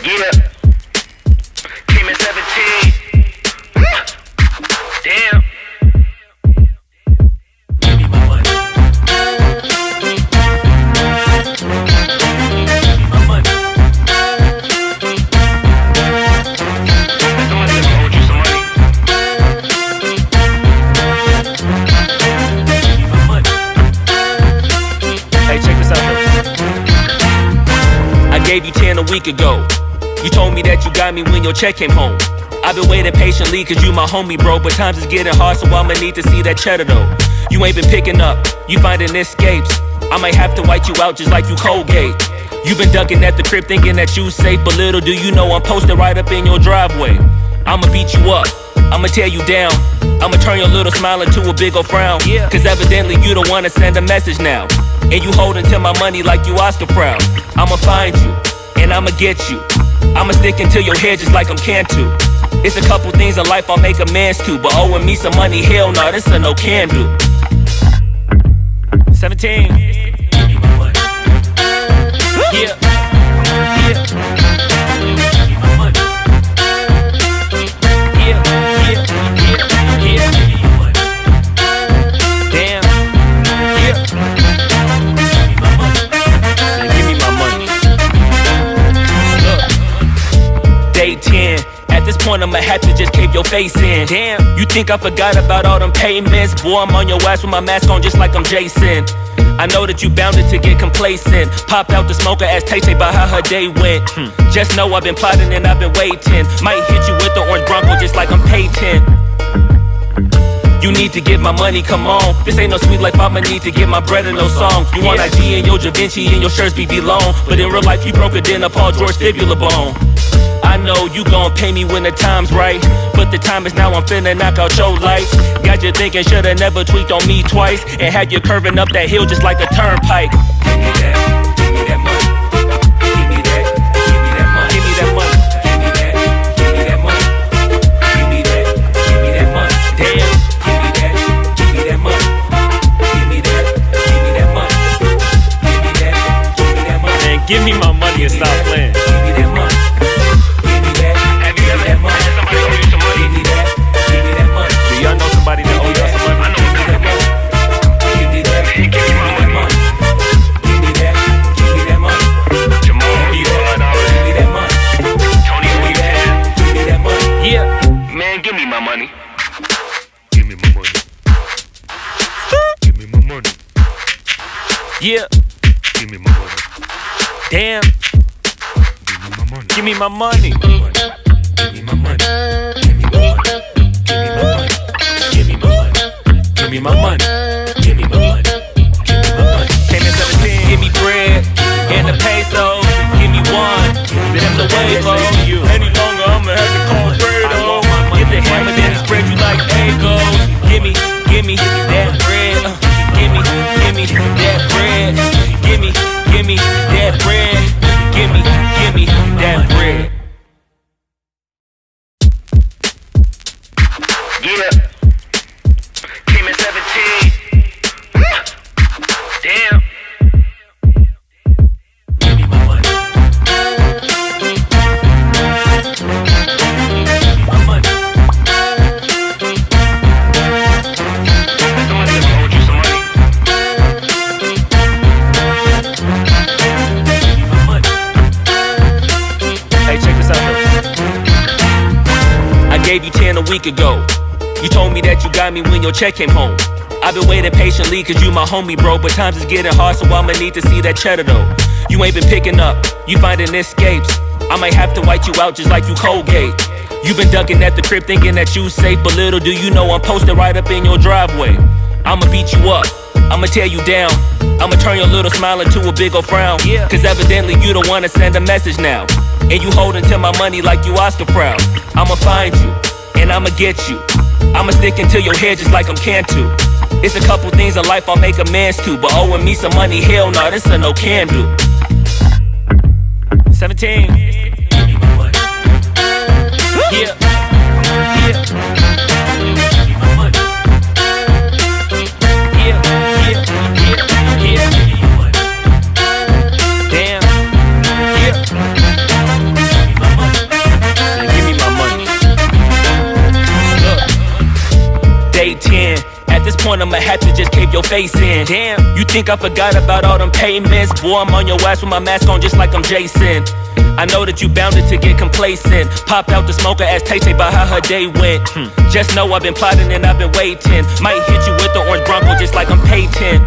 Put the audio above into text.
Yeah, came at 17. Damn. Give me my money. Give me my money. Somebody ever owed you some money? Give me my money. Hey, check this out, though. I gave you 10 a week ago. You told me that you got me when your check came home. I've been waiting patiently cause you my homie, bro. But times is getting hard, so I'ma need to see that cheddar, though. You ain't been picking up, you finding escapes. I might have to white you out just like you Colgate. You been ducking at the crib thinking that you safe, but little do you know I'm posted right up in your driveway. I'ma beat you up, I'ma tear you down. I'ma turn your little smile into a big ol' frown. Cause evidently you don't wanna send a message now. And you holding to my money like you Oscar proud. I'ma find you, and I'ma get you. I'ma stick into your head just like I'm Cantu. It's a couple things in life I'll make amends to, but owing me some money, hell no, this a no can do. 17. Give me my money. Yeah. Yeah. Give me my money. Yeah. Yeah. Yeah. Yeah. Give me my money. Damn. Yeah. Give me my money. Man, give me my money. Look. Day 10. At this point, I'ma have to just cave your face in. Damn, you think I forgot about all them payments? Boy, I'm on your ass with my mask on just like I'm Jason. I know that you bounded to get complacent. Popped out the smoker, asked Tay-Tay about how her day went. Just know I've been plotting and I've been waiting. Might hit you with the orange Bronco just like I'm Peyton. You need to get my money, come on. This ain't no sweet life, I'ma need to get my bread and no song. You want IG and your Da Vinci and your shirts be long. But in real life, you broke it in a Paul George fibula bone. I know you gon' pay me when the time's right, but the time is now, I'm finna knock out your lights. Got you thinking shoulda never tweaked on me twice, and had you curving up that hill just like a turnpike. Give me that money. Give me that money. Give me that money. Give me that money. Give me that money. Damn. Give me that money. Give me that money. Man, give me my money and stop playing. Give me that money. Give me that. Have you ever had somebody owe you some money? Give me that money. Do y'all know somebody that owe y'all some money? I know a couple people. Give me that. Give me my money. Give me that. Give me that money. Jamal, Give me that money. Tony, Give me that money. yeah. Man, give me my money. Give me my money. Give me my money. Yeah. Give me my money. Damn. Give me my money. Give me my money. Give me my money. Give me my money. Give me my money. Give me my money. Give me my money. Give me my money. Give me my money. Came in 17. Give me bread and the peso. Give me one. Then I'm the wave you. Any longer, I'ma have to call Fredo. Get the hammer, then spread you like Egos. Give me that bread. Give me that bread. Give me that bread. Give me that bread. Yeah. Came at 17. Damn. Give me my money. Give me my money. Somebody ever owed you some money? Give me my money. Hey, check this out, though. I gave you 10 a week ago. You told me that you got me when your check came home. I've been waiting patiently cause you my homie, bro. But times is getting hard, so I'ma need to see that cheddar, though. You ain't been picking up, you finding escapes. I might have to white you out just like you Colgate. You been ducking at the crib thinking that you safe, but little do you know I'm posted right up in your driveway. I'ma beat you up, I'ma tear you down. I'ma turn your little smile into a big ol' frown. Cause evidently you don't wanna send a message now. And you holding to my money like you Oscar proud. I'ma find you, and I'ma get you. I'ma stick into your head just like I'm Cantu. It's a couple things in life I'll make amends to, but owing me some money, hell no, this a no can do. 17. Give me my money. Yeah. Give me my money. Yeah. Give me my money. Damn. Give me my paid 10. At this point, I'ma have to just cave your face in. Damn, you think I forgot about all them payments? Boy, I'm on your ass with my mask on just like I'm Jason. I know that you bounded to get complacent. Popped out the smoker, asked Tay-Tay about how her day went. Just know I've been plotting and I've been waiting. Might hit you with the orange Bronco just like I'm Peyton.